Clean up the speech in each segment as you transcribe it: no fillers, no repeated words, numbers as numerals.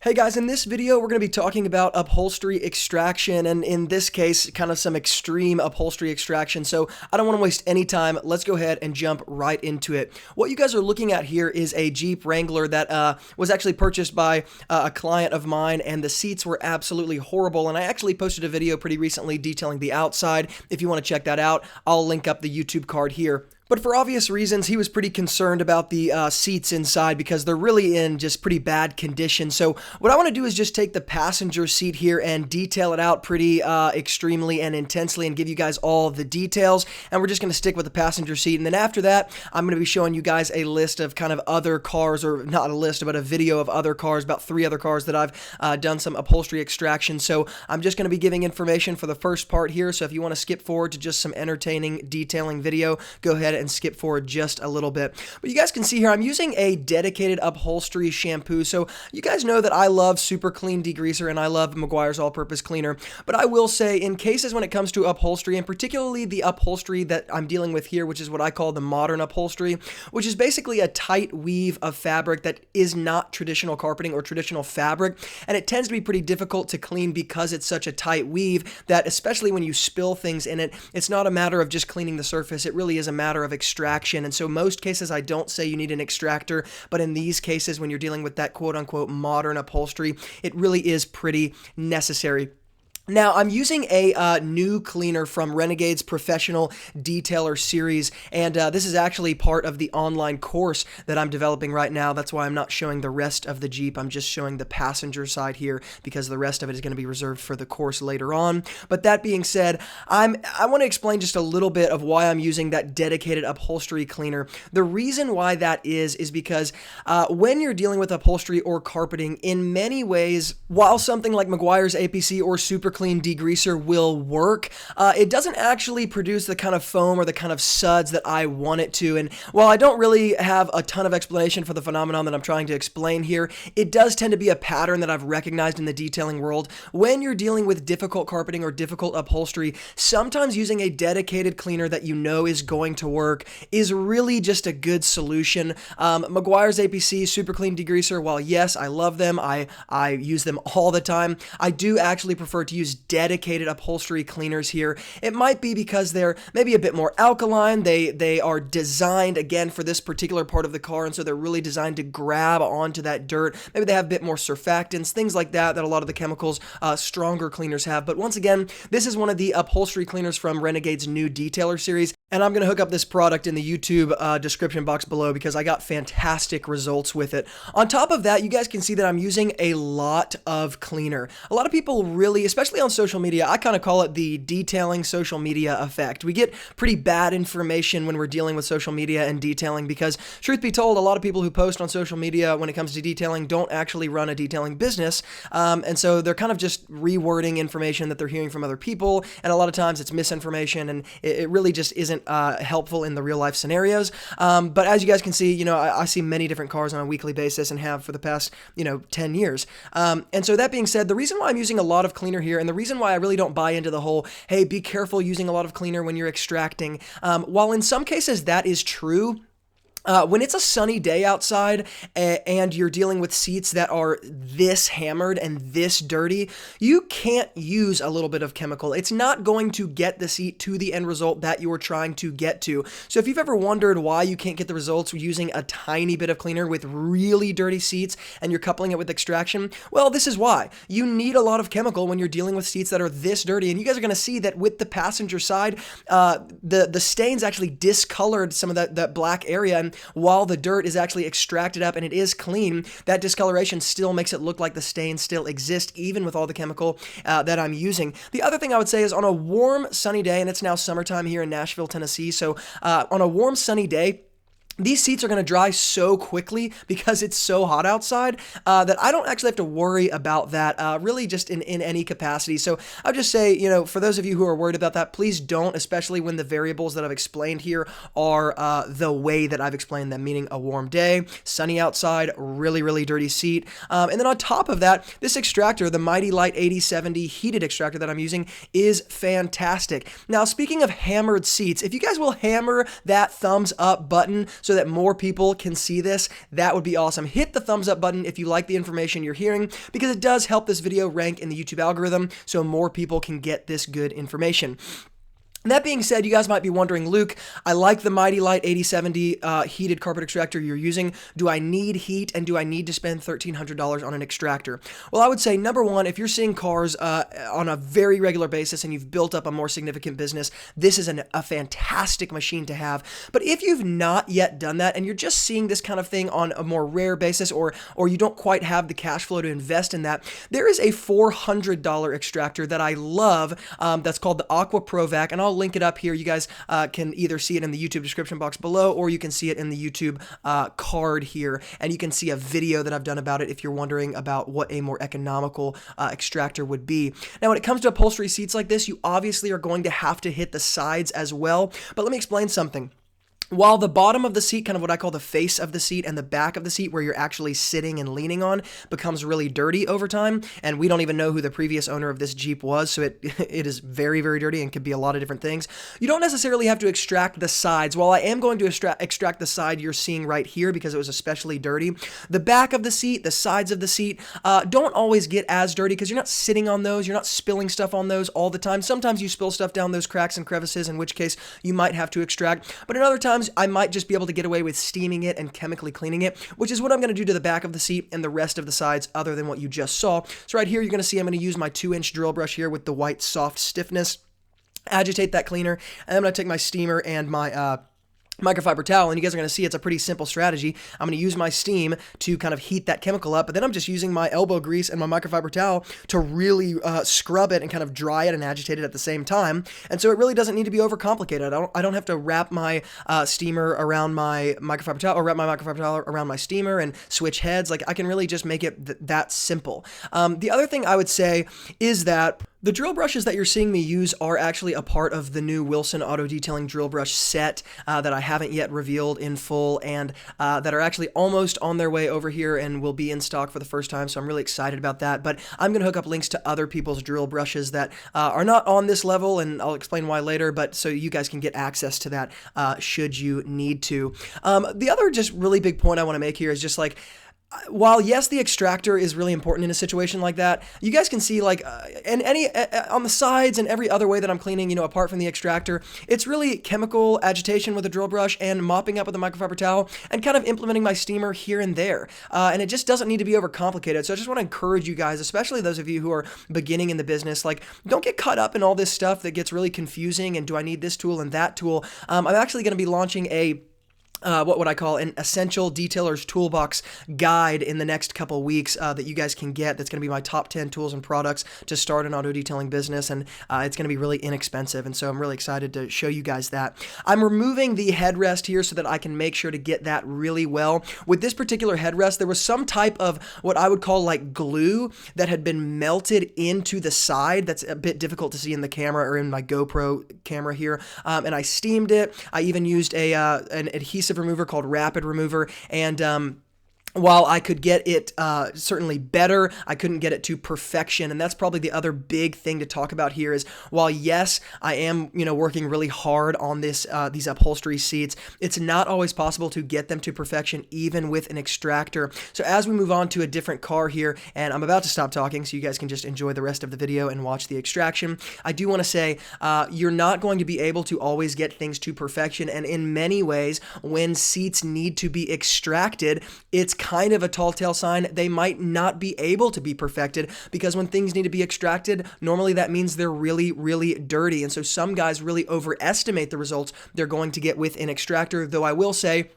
Hey guys, in this video we're going to be talking about upholstery extraction, and in this case kind of some extreme upholstery extraction. So I don't want to waste any time. Let's go ahead and jump right into it. What you guys are looking at here is a Jeep Wrangler that was actually purchased by a client of mine, and the seats were absolutely horrible, and I actually posted a video pretty recently detailing the outside. If you want to check that out, I'll link up the YouTube card here. But for obvious reasons, he was pretty concerned about the seats inside because they're really in just pretty bad condition. So what I want to do is just take the passenger seat here and detail it out pretty extremely and intensely and give you guys all the details. And we're just going to stick with the passenger seat. And then after that, I'm going to be showing you guys a list of kind of other cars, or not a list, but a video of other cars, about 3 other cars that I've done some upholstery extraction. So I'm just going to be giving information for the first part here. So if you want to skip forward to just some entertaining detailing video, go ahead and skip forward just a little bit. But you guys can see here, I'm using a dedicated upholstery shampoo. So you guys know that I love Super Clean Degreaser and I love Meguiar's All-Purpose Cleaner. But I will say, in cases when it comes to upholstery, and particularly the upholstery that I'm dealing with here, which is what I call the modern upholstery, which is basically a tight weave of fabric that is not traditional carpeting or traditional fabric. And it tends to be pretty difficult to clean because it's such a tight weave that, especially when you spill things in it, it's not a matter of just cleaning the surface. It really is a matter of extraction. And so most cases I don't say you need an extractor, but in these cases when you're dealing with that quote unquote modern upholstery, it really is pretty necessary. Now, I'm using a new cleaner from Renegade's Professional Detailer series, and this is actually part of the online course that I'm developing right now. That's why I'm not showing the rest of the Jeep. I'm just showing the passenger side here because the rest of it is going to be reserved for the course later on. But that being said, I want to explain just a little bit of why I'm using that dedicated upholstery cleaner. The reason why that is because when you're dealing with upholstery or carpeting, in many ways, while something like Meguiar's APC or Super Clean Degreaser will work, it doesn't actually produce the kind of foam or the kind of suds that I want it to. And while I don't really have a ton of explanation for the phenomenon that I'm trying to explain here, it does tend to be a pattern that I've recognized in the detailing world. When you're dealing with difficult carpeting or difficult upholstery, sometimes using a dedicated cleaner that you know is going to work is really just a good solution. Meguiar's APC, Super Clean Degreaser, while yes, I love them, I use them all the time, I do actually prefer to use dedicated upholstery cleaners here. It might be because they're maybe a bit more alkaline. They are designed, again, for this particular part of the car, and so they're really designed to grab onto that dirt. Maybe they have a bit more surfactants, things like that a lot of the chemicals, stronger cleaners have. But once again, this is one of the upholstery cleaners from Renegade's new Detailer series, and I'm going to hook up this product in the YouTube description box below because I got fantastic results with it. On top of that, you guys can see that I'm using a lot of cleaner. A lot of people really, especially on social media, I kind of call it the detailing social media effect. We get pretty bad information when we're dealing with social media and detailing because, truth be told, a lot of people who post on social media when it comes to detailing don't actually run a detailing business, and so they're kind of just rewording information that they're hearing from other people, and a lot of times it's misinformation, and it really just isn't helpful in the real life scenarios. But as you guys can see, I see many different cars on a weekly basis and have for the past 10 years. And so that being said, the reason why I'm using a lot of cleaner here, and the reason why I really don't buy into the whole, hey, be careful using a lot of cleaner when you're extracting, while in some cases that is true, when it's a sunny day outside and you're dealing with seats that are this hammered and this dirty, you can't use a little bit of chemical. It's not going to get the seat to the end result that you're trying to get to. So if you've ever wondered why you can't get the results using a tiny bit of cleaner with really dirty seats and you're coupling it with extraction, well, this is why. You need a lot of chemical when you're dealing with seats that are this dirty. And you guys are going to see that with the passenger side, the stains actually discolored some of that black area. And while the dirt is actually extracted up and it is clean, that discoloration still makes it look like the stains still exist, even with all the chemical that I'm using. The other thing I would say is on a warm, sunny day, and it's now summertime here in Nashville, Tennessee, so on a warm, sunny day, these seats are going to dry so quickly because it's so hot outside that I don't actually have to worry about that really just in any capacity. So I'll just say, for those of you who are worried about that, please don't, especially when the variables that I've explained here are the way that I've explained them, meaning a warm day, sunny outside, really, really dirty seat. And then on top of that, this extractor, the Mighty Light 8070 heated extractor that I'm using, is fantastic. Now, speaking of hammered seats, if you guys will hammer that thumbs up button so that more people can see this, that would be awesome. Hit the thumbs up button if you like the information you're hearing, because it does help this video rank in the YouTube algorithm so more people can get this good information. That being said, you guys might be wondering, Luke, I like the Mighty Light 8070 heated carpet extractor you're using. Do I need heat, and do I need to spend $1,300 on an extractor? Well, I would say, number one, if you're seeing cars on a very regular basis and you've built up a more significant business, this is a fantastic machine to have. But if you've not yet done that and you're just seeing this kind of thing on a more rare basis, or you don't quite have the cash flow to invest in that, there is a $400 extractor that I love that's called the Aqua Pro Vac, and I'll link it up here. You guys can either see it in the YouTube description box below, or you can see it in the YouTube card here, and you can see a video that I've done about it if you're wondering about what a more economical extractor would be. Now, when it comes to upholstery seats like this, you obviously are going to have to hit the sides as well, but let me explain something. While the bottom of the seat, kind of what I call the face of the seat, and the back of the seat where you're actually sitting and leaning on, becomes really dirty over time, and we don't even know who the previous owner of this Jeep was, so it is very, very dirty and could be a lot of different things. You don't necessarily have to extract the sides. While I am going to extract the side you're seeing right here because it was especially dirty, the back of the seat, the sides of the seat, don't always get as dirty because you're not sitting on those, you're not spilling stuff on those all the time. Sometimes you spill stuff down those cracks and crevices, in which case you might have to extract, but in other times, I might just be able to get away with steaming it and chemically cleaning it, which is what I'm going to do to the back of the seat and the rest of the sides other than what you just saw. So right here, you're going to see I'm going to use my 2-inch drill brush here with the white soft stiffness, agitate that cleaner, and I'm going to take my steamer and my microfiber towel, and you guys are going to see it's a pretty simple strategy. I'm going to use my steam to kind of heat that chemical up, but then I'm just using my elbow grease and my microfiber towel to really scrub it and kind of dry it and agitate it at the same time. And so it really doesn't need to be overcomplicated. I don't have to wrap my steamer around my microfiber towel, or wrap my microfiber towel around my steamer and switch heads. Like, I can really just make it that simple. The other thing I would say is that the drill brushes that you're seeing me use are actually a part of the new Wilson Auto Detailing drill brush set that I haven't yet revealed in full, and that are actually almost on their way over here and will be in stock for the first time, so I'm really excited about that. But I'm going to hook up links to other people's drill brushes that are not on this level, and I'll explain why later, but so you guys can get access to that should you need to. The other just really big point I want to make here is just like, while yes, the extractor is really important in a situation like that, you guys can see, like, and on the sides and every other way that I'm cleaning, you know, apart from the extractor, it's really chemical agitation with a drill brush and mopping up with a microfiber towel and kind of implementing my steamer here and there. And it just doesn't need to be overcomplicated. So I just want to encourage you guys, especially those of you who are beginning in the business, like, don't get caught up in all this stuff that gets really confusing and do I need this tool and that tool. I'm actually going to be launching a what would I call an essential detailer's toolbox guide in the next couple weeks that you guys can get. That's going to be my top 10 tools and products to start an auto detailing business, and it's going to be really inexpensive, and so I'm really excited to show you guys that. I'm removing the headrest here so that I can make sure to get that really well. With this particular headrest, there was some type of what I would call like glue that had been melted into the side. That's a bit difficult to see in the camera or in my GoPro camera here, and I steamed it. I even used an adhesive remover called Rapid Remover, and while I could get it certainly better, I couldn't get it to perfection, and that's probably the other big thing to talk about here is, while yes, I am, you know, working really hard on this these upholstery seats, it's not always possible to get them to perfection even with an extractor. So as we move on to a different car here, and I'm about to stop talking so you guys can just enjoy the rest of the video and watch the extraction, I do want to say you're not going to be able to always get things to perfection, and in many ways, when seats need to be extracted, it's kind of a tall tale sign they might not be able to be perfected, because when things need to be extracted, normally that means they're really, really dirty. And so some guys really overestimate the results they're going to get with an extractor, though I will say,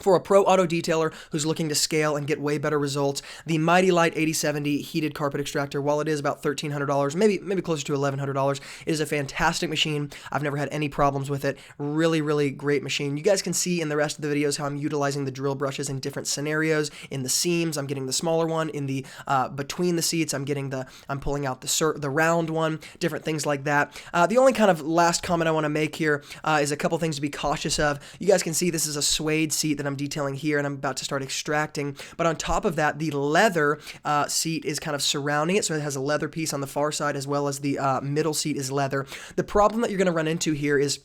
for a pro auto detailer who's looking to scale and get way better results, the Mighty Light 8070 heated carpet extractor, while it is about $1,300, maybe closer to $1,100, it is a fantastic machine. I've never had any problems with it. Really, really great machine. You guys can see in the rest of the videos how I'm utilizing the drill brushes in different scenarios. In the seams, I'm getting the smaller one. In the between the seats, I'm pulling out the round one. Different things like that. The only kind of last comment I want to make here is a couple things to be cautious of. You guys can see this is a suede seat that I'm detailing here, and I'm about to start extracting. But on top of that, the leather seat is kind of surrounding it, so it has a leather piece on the far side as well as the middle seat is leather. The problem that you're going to run into here is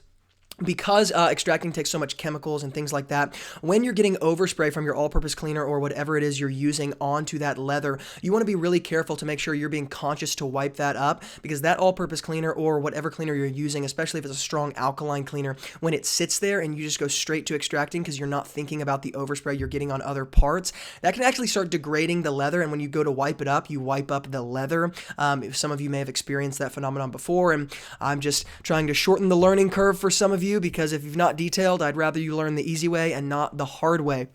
because extracting takes so much chemicals and things like that, when you're getting overspray from your all-purpose cleaner or whatever it is you're using onto that leather, you want to be really careful to make sure you're being conscious to wipe that up, because that all-purpose cleaner or whatever cleaner you're using, especially if it's a strong alkaline cleaner, when it sits there and you just go straight to extracting because you're not thinking about the overspray you're getting on other parts, that can actually start degrading the leather. And when you go to wipe it up, you wipe up the leather. Some of you may have experienced that phenomenon before, and I'm just trying to shorten the learning curve for some of you, because if you've not detailed, I'd rather you learn the easy way and not the hard way.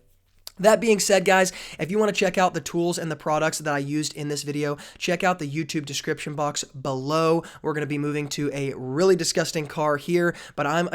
That being said, guys, if you want to check out the tools and the products that I used in this video, check out the YouTube description box below. We're going to be moving to a really disgusting car here, but I'm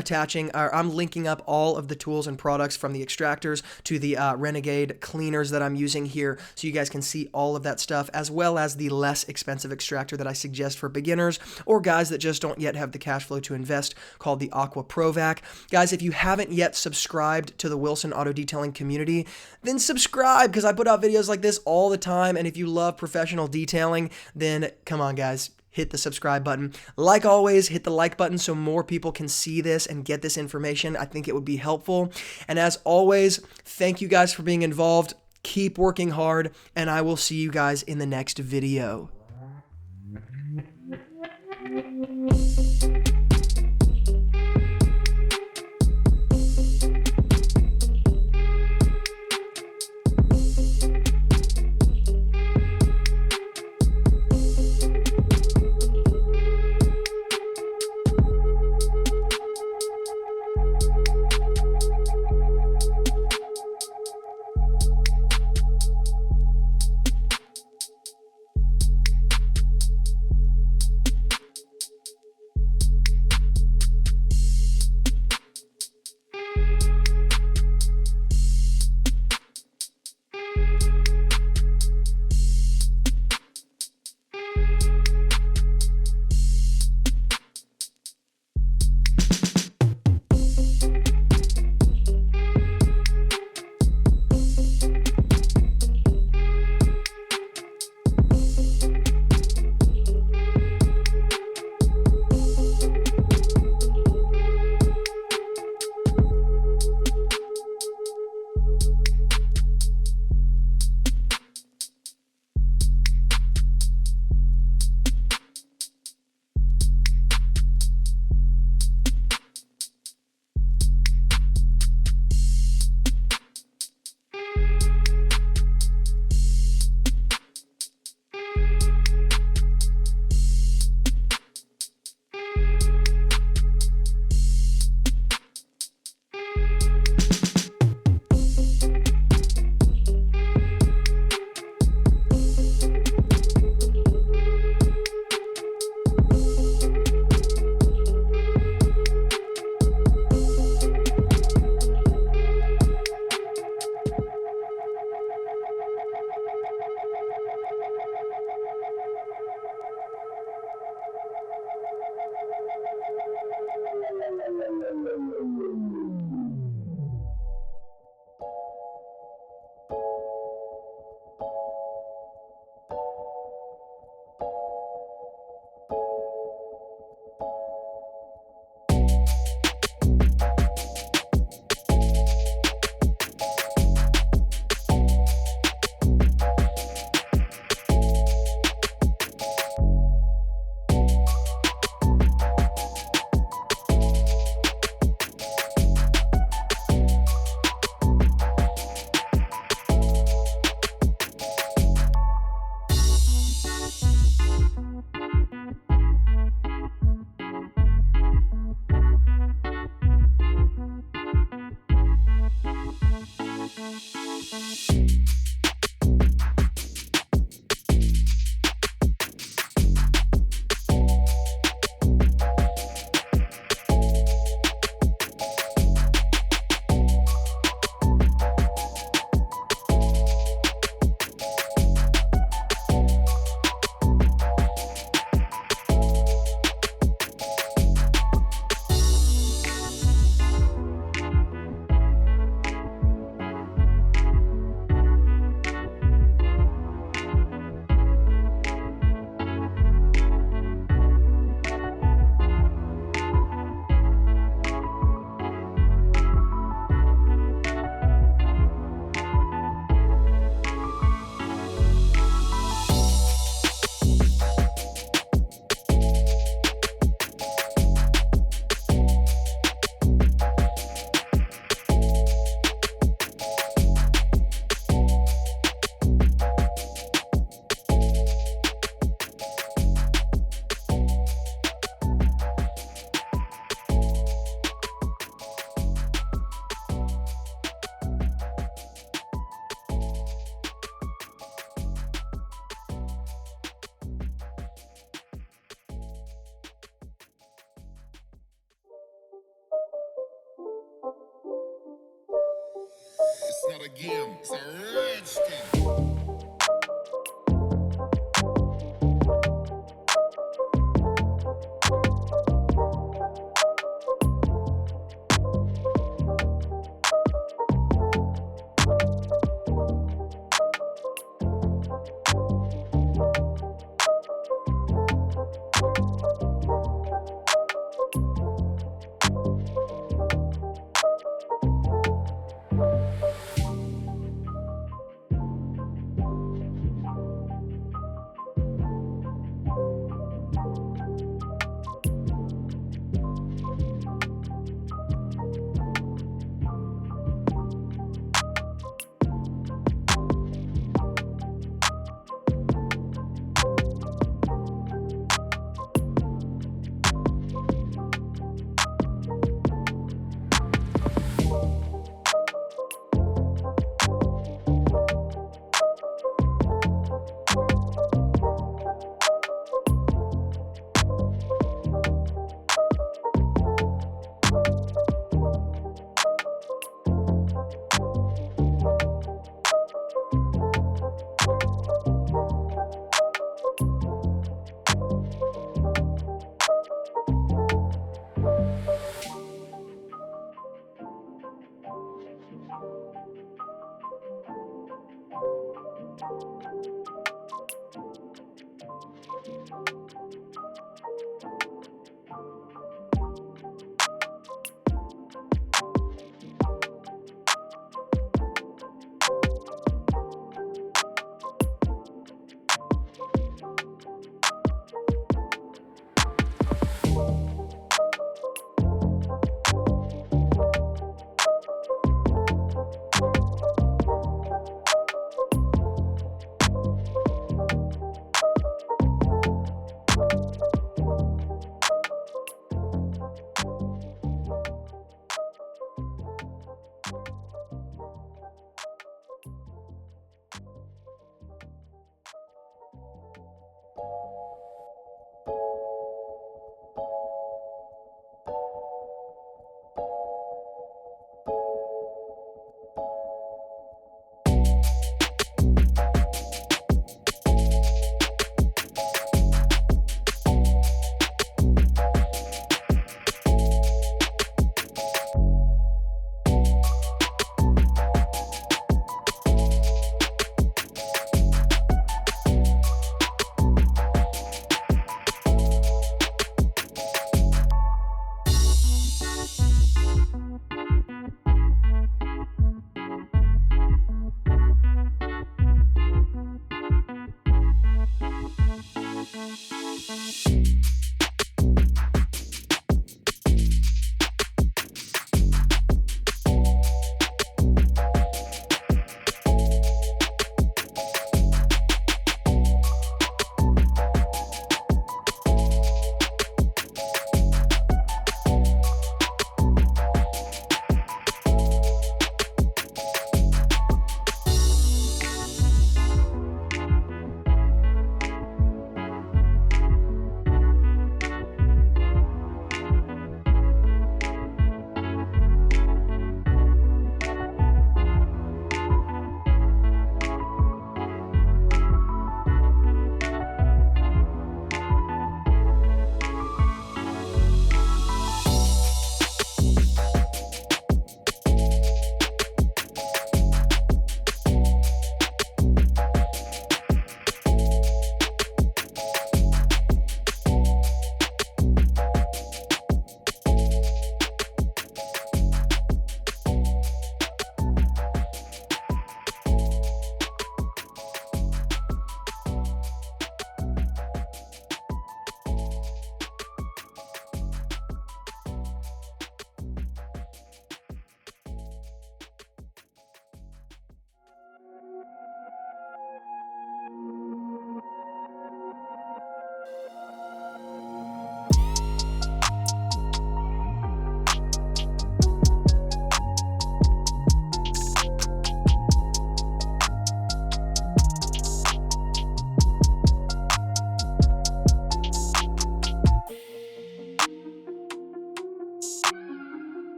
linking up all of the tools and products, from the extractors to the Renegade cleaners that I'm using here, so you guys can see all of that stuff, as well as the less expensive extractor that I suggest for beginners or guys that just don't yet have the cash flow to invest, called the Aqua Provac. Guys, if you haven't yet subscribed to the Wilson Auto Detailing community, then subscribe, because I put out videos like this all the time. And if you love professional detailing, then come on, guys, hit the subscribe button. Like always, hit the like button so more people can see this and get this information. I think it would be helpful. And as always, thank you guys for being involved. Keep working hard, and I will see you guys in the next video. It's not a game, it's a rich thing.